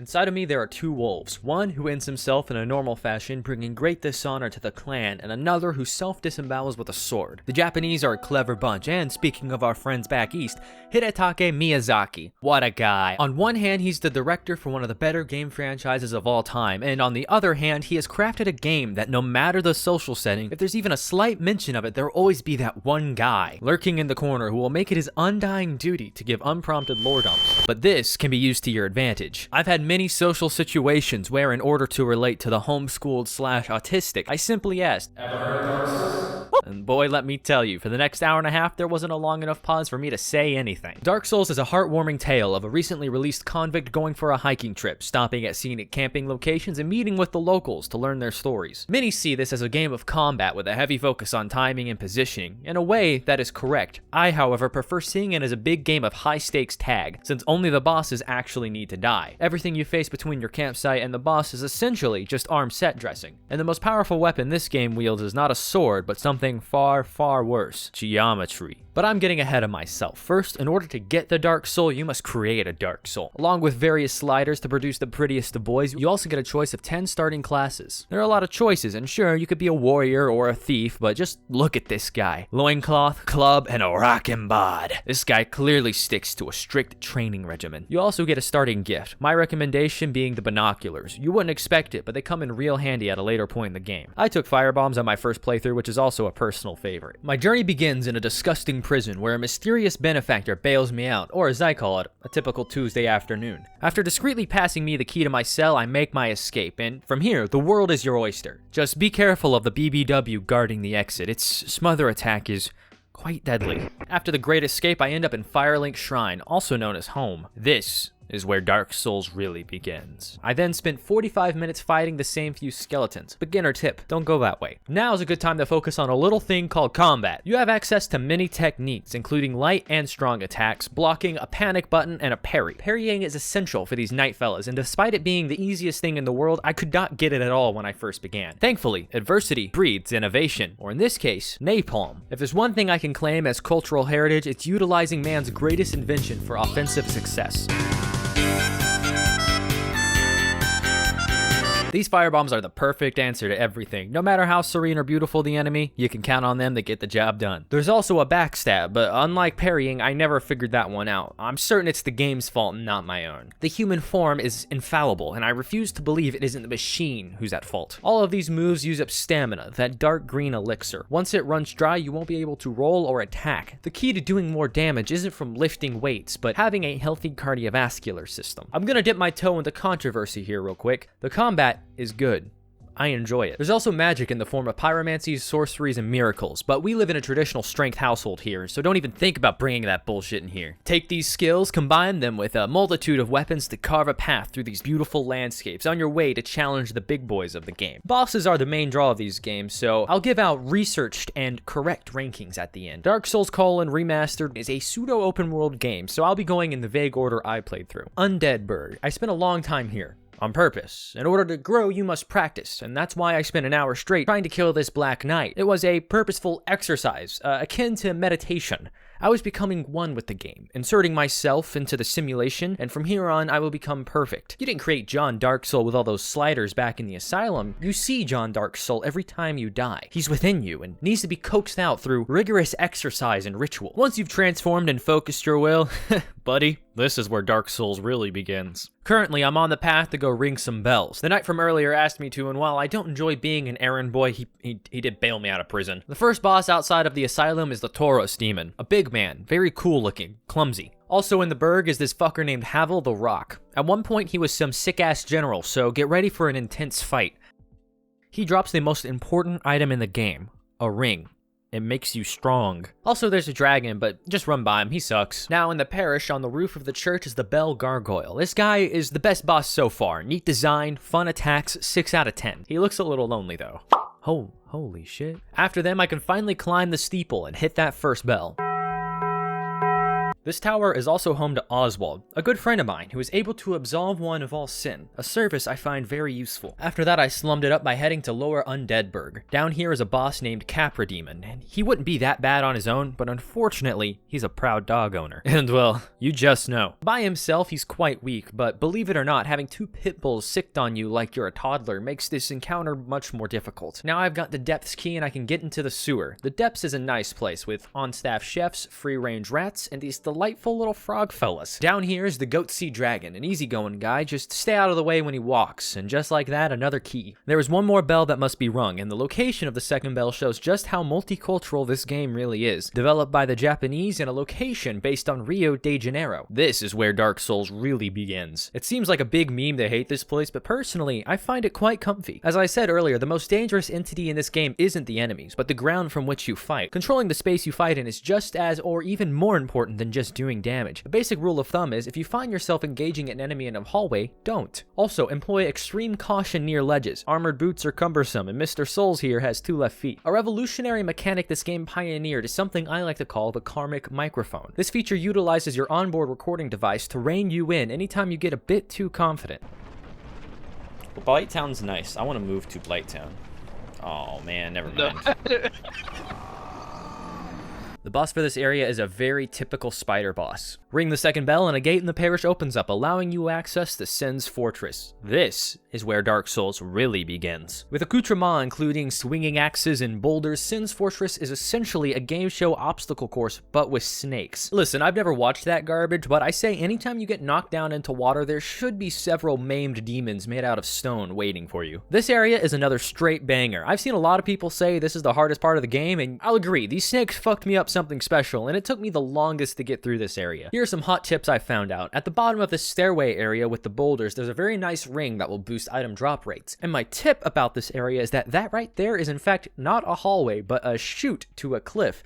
Inside of me there are two wolves, one who ends himself in a normal fashion, bringing great dishonor to the clan, and another who self-disembowels with a sword. The Japanese are a clever bunch, and speaking of our friends back east, Hidetake Miyazaki. What a guy. On one hand, he's the director for one of the better game franchises of all time, and on the other hand, he has crafted a game that no matter the social setting, if there's even a slight mention of it, there'll always be that one guy lurking in the corner who will make it his undying duty to give unprompted lore dumps. But this can be used to your advantage. I've had many social situations where in order to relate to the homeschooled / autistic, I simply asked, "Ever heard of Dark Souls?" And boy, let me tell you, for the next hour and a half, there wasn't a long enough pause for me to say anything. Dark Souls is a heartwarming tale of a recently released convict going for a hiking trip, stopping at scenic camping locations and meeting with the locals to learn their stories. Many see this as a game of combat with a heavy focus on timing and positioning. In a way, that is correct. I, however, prefer seeing it as a big game of high-stakes tag, since only the bosses actually need to die. Everything you face between your campsite and the boss is essentially just arm set dressing. And the most powerful weapon this game wields is not a sword, but something far, far worse: geometry. But I'm getting ahead of myself. First, in order to get the Dark Soul, you must create a Dark Soul. Along with various sliders to produce the prettiest of boys, you also get a choice of 10 starting classes. There are a lot of choices, and sure, you could be a warrior or a thief, but just look at this guy. Loincloth, club, and a rockin' bod. This guy clearly sticks to a strict training regimen. You also get a starting gift, my recommendation being the binoculars. You wouldn't expect it, but they come in real handy at a later point in the game. I took firebombs on my first playthrough, which is also a personal favorite. My journey begins in a disgusting prison where a mysterious benefactor bails me out, or as I call it, a typical Tuesday afternoon. After discreetly passing me the key to my cell, I make my escape, and from here, the world is your oyster. Just be careful of the BBW guarding the exit. Its smother attack is quite deadly. After the great escape, I end up in Firelink Shrine, also known as home. This is where Dark Souls really begins. I then spent 45 minutes fighting the same few skeletons. Beginner tip, don't go that way. Now is a good time to focus on a little thing called combat. You have access to many techniques, including light and strong attacks, blocking, a panic button, and a parry. Parrying is essential for these knight fellas, and despite it being the easiest thing in the world, I could not get it at all when I first began. Thankfully, adversity breeds innovation, or in this case, napalm. If there's one thing I can claim as cultural heritage, it's utilizing man's greatest invention for offensive success. These firebombs are the perfect answer to everything. No matter how serene or beautiful the enemy, you can count on them to get the job done. There's also a backstab, but unlike parrying, I never figured that one out. I'm certain it's the game's fault, not my own. The human form is infallible, and I refuse to believe it isn't the machine who's at fault. All of these moves use up stamina, that dark green elixir. Once it runs dry, you won't be able to roll or attack. The key to doing more damage isn't from lifting weights, but having a healthy cardiovascular system. I'm gonna dip my toe into controversy here real quick. The combat is good. I enjoy it. There's also magic in the form of pyromancies, sorceries, and miracles, but we live in a traditional strength household here, so don't even think about bringing that bullshit in here. Take these skills, combine them with a multitude of weapons to carve a path through these beautiful landscapes on your way to challenge the big boys of the game. Bosses are the main draw of these games, so I'll give out researched and correct rankings at the end. Dark Souls: Remastered is a pseudo-open world game, so I'll be going in the vague order I played through. Undeadburg. I spent a long time here. On purpose. In order to grow, you must practice, and that's why I spent an hour straight trying to kill this Black Knight. It was a purposeful exercise, akin to meditation. I was becoming one with the game, inserting myself into the simulation, and from here on, I will become perfect. You didn't create John Dark Soul with all those sliders back in the asylum. You see John Dark Soul every time you die. He's within you and needs to be coaxed out through rigorous exercise and ritual. Once you've transformed and focused your will, buddy, this is where Dark Souls really begins. Currently, I'm on the path to go ring some bells. The knight from earlier asked me to, and while I don't enjoy being an errand boy, he did bail me out of prison. The first boss outside of the asylum is the Tauros demon, a big man, very cool looking, clumsy. Also in the burg is this fucker named Havel the Rock. At one point, he was some sick-ass general, so get ready for an intense fight. He drops the most important item in the game, a ring. It makes you strong. Also, there's a dragon, but just run by him, he sucks. Now in the parish, on the roof of the church is the Bell Gargoyle. This guy is the best boss so far. Neat design, fun attacks, 6 out of 10. He looks a little lonely though. Holy shit. After them, I can finally climb the steeple and hit that first bell. This tower is also home to Oswald, a good friend of mine who is able to absolve one of all sin, a service I find very useful. After that, I slummed it up by heading to Lower Undeadburg. Down here is a boss named Capra Demon, and he wouldn't be that bad on his own, but unfortunately, he's a proud dog owner. And well, you just know. By himself, he's quite weak, but believe it or not, having 2 pit bulls sicked on you like you're a toddler makes this encounter much more difficult. Now I've got the depths key and I can get into the sewer. The depths is a nice place with on-staff chefs, free-range rats, and these delightful little frog fellas. Down here is the Goat Sea Dragon, an easygoing guy, just stay out of the way when he walks, and just like that, another key. There is one more bell that must be rung, and the location of the second bell shows just how multicultural this game really is. Developed by the Japanese in a location based on Rio de Janeiro. This is where Dark Souls really begins. It seems like a big meme to hate this place, but personally, I find it quite comfy. As I said earlier, the most dangerous entity in this game isn't the enemies, but the ground from which you fight. Controlling the space you fight in is just as, or even more important than just doing damage. The basic rule of thumb is if you find yourself engaging an enemy in a hallway, don't. Also, employ extreme caution near ledges. Armored boots are cumbersome, and Mr. Souls here has 2 left feet. A revolutionary mechanic this game pioneered is something I like to call the karmic microphone. This feature utilizes your onboard recording device to rein you in anytime you get a bit too confident. Well, Blighttown's nice. I want to move to Blighttown. Oh man, never mind. The boss for this area is a very typical spider boss. Ring the second bell and a gate in the parish opens up, allowing you access the Sen's Fortress. This is where Dark Souls really begins. With accoutrements including swinging axes and boulders, Sen's Fortress is essentially a game show obstacle course, but with snakes. Listen, I've never watched that garbage, but I say anytime you get knocked down into water, there should be several maimed demons made out of stone waiting for you. This area is another straight banger. I've seen a lot of people say this is the hardest part of the game, and I'll agree, these snakes fucked me up something special, and it took me the longest to get through this area. Here are some hot tips I found out. At the bottom of the stairway area with the boulders, there's a very nice ring that will boost item drop rates. And my tip about this area is that right there is in fact not a hallway, but a chute to a cliff.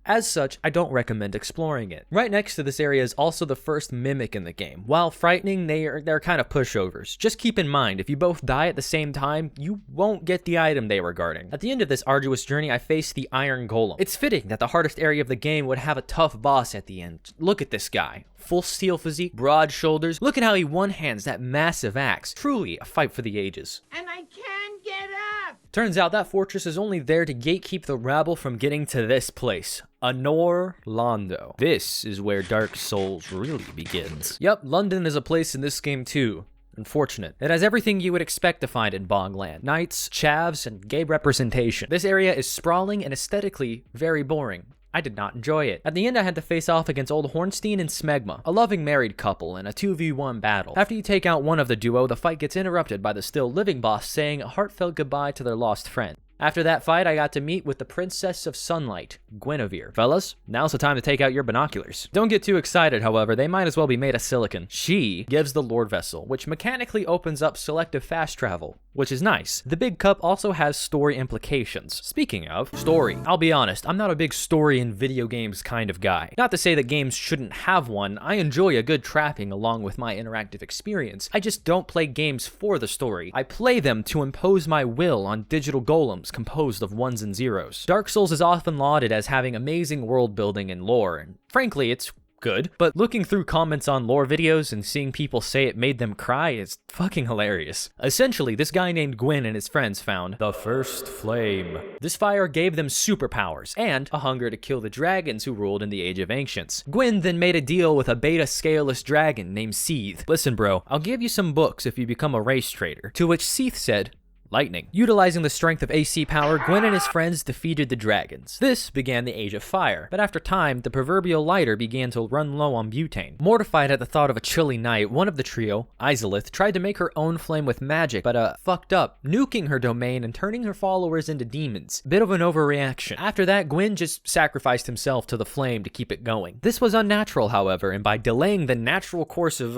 As such, I don't recommend exploring it. Right next to this area is also the first mimic in the game. While frightening, they're kind of pushovers. Just keep in mind, if you both die at the same time, you won't get the item they were guarding. At the end of this arduous journey, I faced the Iron Golem. It's fitting that the hardest area of the game would have a tough boss at the end. Look at this guy. Full steel physique, broad shoulders. Look at how he one-hands that massive axe. Truly a fight for the ages. And I can't get up! Turns out that fortress is only there to gatekeep the rabble from getting to this place. Anor Londo. This is where Dark Souls really begins. Yep, London is a place in this game too. Unfortunate. It has everything you would expect to find in Bogland. Knights, chavs, and gay representation. This area is sprawling and aesthetically very boring. I did not enjoy it. At the end, I had to face off against Old Hornstein and Smegma, a loving married couple, in a 2v1 battle. After you take out one of the duo, the fight gets interrupted by the still living boss saying a heartfelt goodbye to their lost friend. After that fight, I got to meet with the Princess of Sunlight, Guinevere. Fellas, now's the time to take out your binoculars. Don't get too excited, however, they might as well be made of silicon. She gives the Lord Vessel, which mechanically opens up selective fast travel, which is nice. The Big Cup also has story implications. Speaking of story, I'll be honest, I'm not a big story in video games kind of guy. Not to say that games shouldn't have one, I enjoy a good trapping along with my interactive experience. I just don't play games for the story. I play them to impose my will on digital golems composed of ones and zeros. Dark Souls is often lauded as having amazing world building and lore, and frankly, it's good, but looking through comments on lore videos and seeing people say it made them cry is fucking hilarious. Essentially, this guy named Gwyn and his friends found the first flame. This fire gave them superpowers and a hunger to kill the dragons who ruled in the Age of Ancients. Gwyn then made a deal with a beta scaleless dragon named Seath. Listen bro, I'll give you some books if you become a race trader. To which Seath said, lightning. Utilizing the strength of AC power, Gwyn and his friends defeated the dragons. This began the Age of Fire, but after time, the proverbial lighter began to run low on butane. Mortified at the thought of a chilly night, one of the trio, Izalith, tried to make her own flame with magic, but fucked up, nuking her domain and turning her followers into demons. Bit of an overreaction. After that, Gwyn just sacrificed himself to the flame to keep it going. This was unnatural, however, and by delaying the natural course of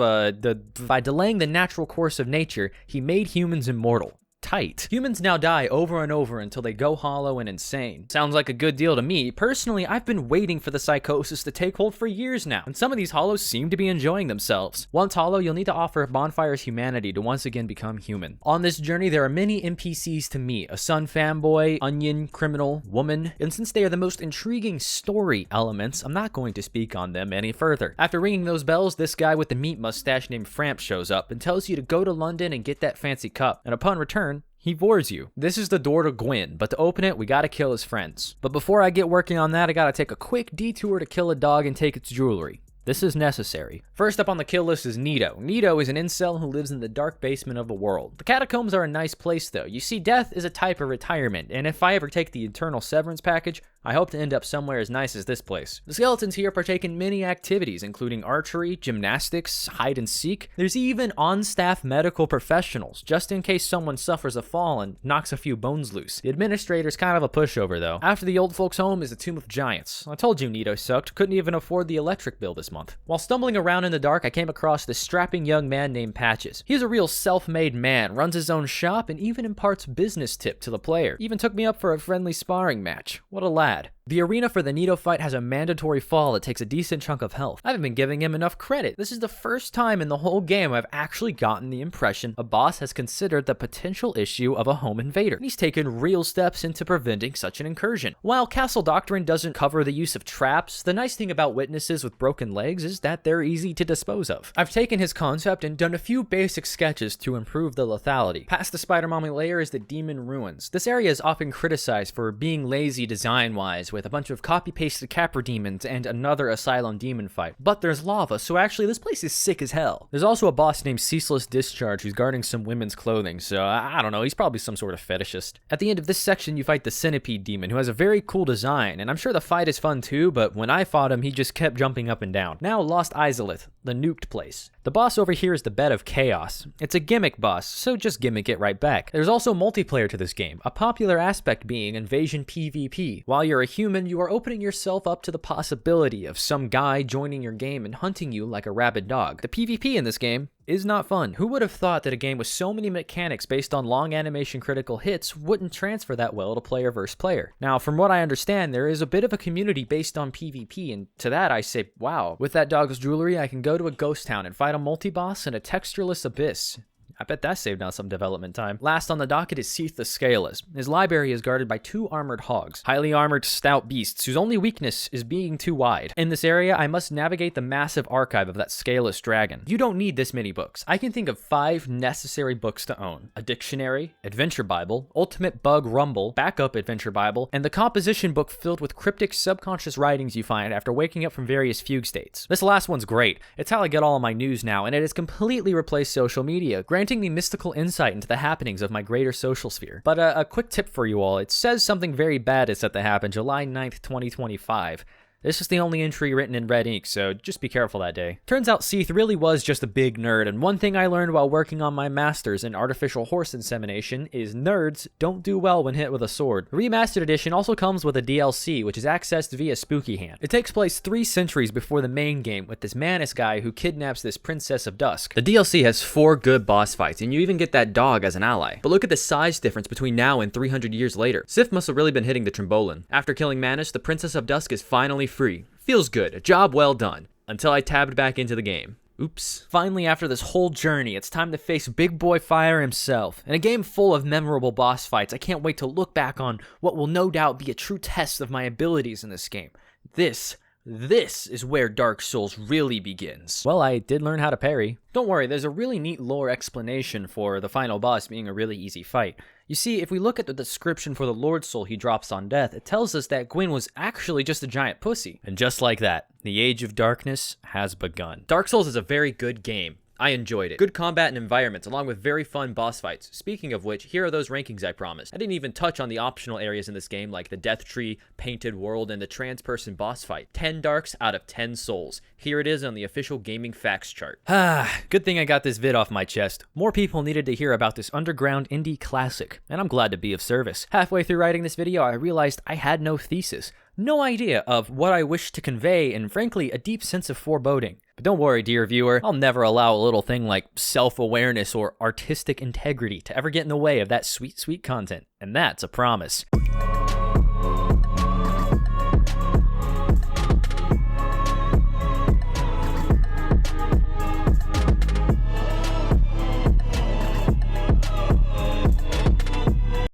nature, he made humans immortal. tight. Humans now die over and over until they go hollow and insane. Sounds like a good deal to me. Personally, I've been waiting for the psychosis to take hold for years now, and some of these hollows seem to be enjoying themselves. Once hollow, you'll need to offer Bonfire's humanity to once again become human. On this journey, there are many NPCs to meet: a sun fanboy, onion, criminal, woman, and since they are the most intriguing story elements, I'm not going to speak on them any further. After ringing those bells, this guy with the meat mustache named Framp shows up and tells you to go to London and get that fancy cup, and upon return, he vores you. This is the door to Gwyn, but to open it, we gotta kill his friends. But before I get working on that, I gotta take a quick detour to kill a dog and take its jewelry. This is necessary. First up on the kill list is Nito. Nito is an incel who lives in the dark basement of the world. The catacombs are a nice place though. You see, death is a type of retirement, and if I ever take the Eternal Severance package, I hope to end up somewhere as nice as this place. The skeletons here partake in many activities, including archery, gymnastics, hide and seek. There's even on-staff medical professionals, just in case someone suffers a fall and knocks a few bones loose. The administrator's kind of a pushover though. After the old folks' home is the Tomb of Giants. I told you Nito sucked, couldn't even afford the electric bill this month. While stumbling around in the dark, I came across this strapping young man named Patches. He's a real self-made man, runs his own shop, and even imparts business tip to the player. Even took me up for a friendly sparring match. What a lad. The arena for the Nito fight has a mandatory fall that takes a decent chunk of health. I haven't been giving him enough credit. This is the first time in the whole game I've actually gotten the impression a boss has considered the potential issue of a home invader, and he's taken real steps into preventing such an incursion. While Castle Doctrine doesn't cover the use of traps, the nice thing about witnesses with broken legs is that they're easy to dispose of. I've taken his concept and done a few basic sketches to improve the lethality. Past the Spider Mommy layer is the Demon Ruins. This area is often criticized for being lazy design-wise, with a bunch of copy-pasted Capra demons and another Asylum demon fight. But there's lava, so actually this place is sick as hell. There's also a boss named Ceaseless Discharge who's guarding some women's clothing, so I don't know, he's probably some sort of fetishist. At the end of this section, you fight the Centipede demon, who has a very cool design, and I'm sure the fight is fun too, but when I fought him, he just kept jumping up and down. Now Lost Izalith, the nuked place. The boss over here is the Bed of Chaos. It's a gimmick boss, so just gimmick it right back. There's also multiplayer to this game, a popular aspect being Invasion PvP. While you're a human, you are opening yourself up to the possibility of some guy joining your game and hunting you like a rabid dog. The PvP in this game is not fun. Who would have thought that a game with so many mechanics based on long animation critical hits wouldn't transfer that well to player versus player? Now, from what I understand, there is a bit of a community based on PvP, and to that I say, wow. With that dog's jewelry, I can go to a ghost town and fight a multi-boss in a textureless abyss. I bet that saved down some development time. Last on the docket is Seath the Scaleless. His library is guarded by 2 armored hogs, highly armored stout beasts whose only weakness is being too wide. In this area, I must navigate the massive archive of that scaleless dragon. You don't need this many books. I can think of 5 necessary books to own: a dictionary, adventure bible, ultimate bug rumble, backup adventure bible, and the composition book filled with cryptic subconscious writings you find after waking up from various fugue states. This last one's great. It's how I get all of my news now, and it has completely replaced social media, granting me mystical insight into the happenings of my greater social sphere. But a quick tip for you all: it says something very bad is set to happen July 9th, 2025. This is the only entry written in red ink, so just be careful that day. Turns out Seath really was just a big nerd, and one thing I learned while working on my master's in artificial horse insemination is nerds don't do well when hit with a sword. The remastered edition also comes with a DLC, which is accessed via Spooky Hand. It takes place 3 centuries before the main game, with this Manus guy who kidnaps this Princess of Dusk. The DLC has 4 good boss fights, and you even get that dog as an ally. But look at the size difference between now and 300 years later. Sif must have really been hitting the trimbolin. After killing Manus, the Princess of Dusk is finally free. Feels good. A job well done. Until I tabbed back into the game. Oops. Finally, after this whole journey, it's time to face Big Boy Fire himself. In a game full of memorable boss fights, I can't wait to look back on what will no doubt be a true test of my abilities in this game. This is where Dark Souls really begins. Well, I did learn how to parry. Don't worry, there's a really neat lore explanation for the final boss being a really easy fight. You see, if we look at the description for the Lord Soul he drops on death, it tells us that Gwyn was actually just a giant pussy. And just like that, the Age of Darkness has begun. Dark Souls is a very good game. I enjoyed it. Good combat and environments, along with very fun boss fights. Speaking of which, here are those rankings I promised. I didn't even touch on the optional areas in this game, like the Death Tree, Painted World, and the Trans-Person boss fight. 10 Darks out of 10 Souls. Here it is on the official Gaming Facts chart. Good thing I got this vid off my chest. More people needed to hear about this underground indie classic, and I'm glad to be of service. Halfway through writing this video, I realized I had no thesis. No idea of what I wished to convey, and frankly, a deep sense of foreboding. But don't worry, dear viewer, I'll never allow a little thing like self-awareness or artistic integrity to ever get in the way of that sweet, sweet content. And that's a promise.